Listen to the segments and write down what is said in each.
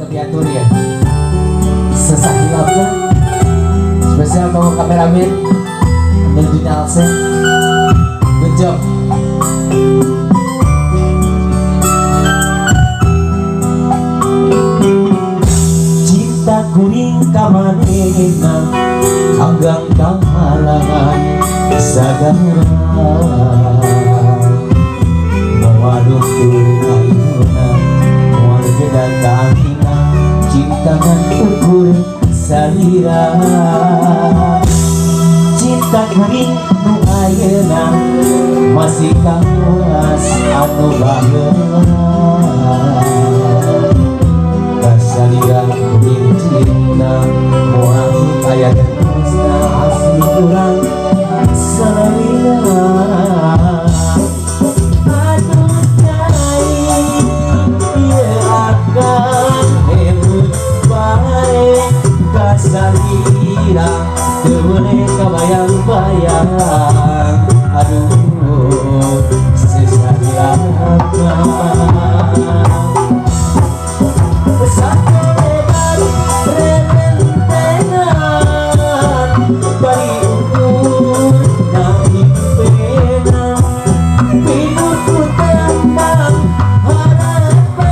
diatur ya. Sesakilapnya spesial mau kameramen ambil dunia Alsen. Good job. Cinta kuring kamanena hanggang kamalangan sagara mewaduk turunayuna moal beda kaangina cintangan ukur salira cinta kuring nu ayeuna masih kawas anu baheula kasalira kuring cinta moal aya terusna asli kurang salira aduh cai ieu akan hemut bae kasalira teu meuneh kabayang-bayang aduh sesalira sakoleban rerentengan bari ukur na impenan pinutu tembang harapan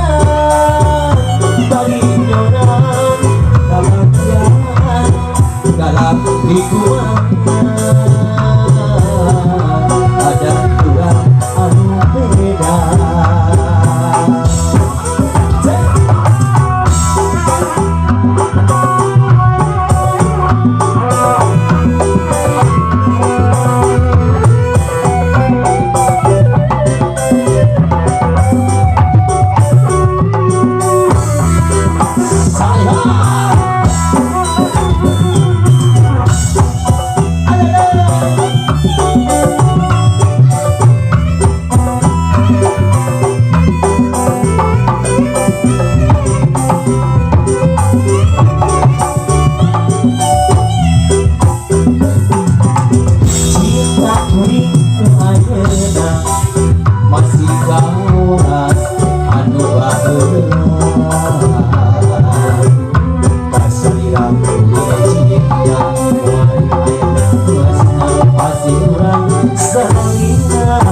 bari nyoran kabahagiaan dalam lingkungannya ada kurang anu beda. Masih kawas anu baheula kasalira kuring cinta moal aya terusna pasti urang salira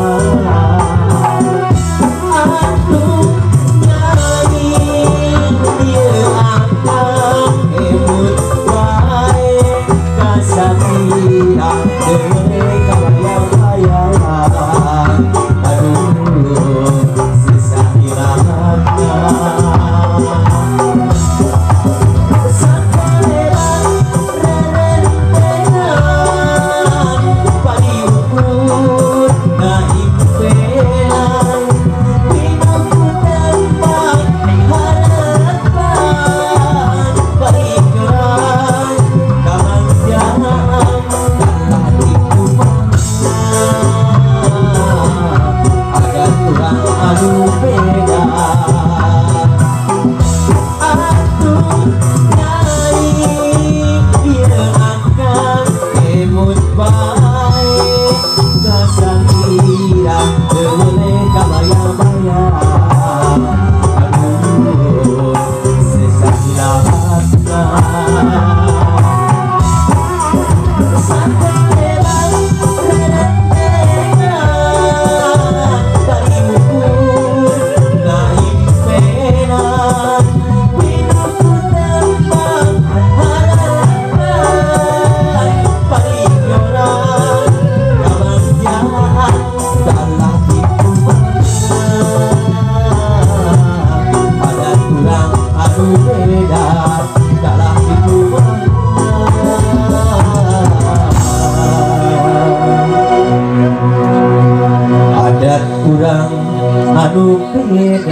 aduh nyai ieu akan hemut bae kasalira teu meuneh kabayang-bayang adat kurang anu beda.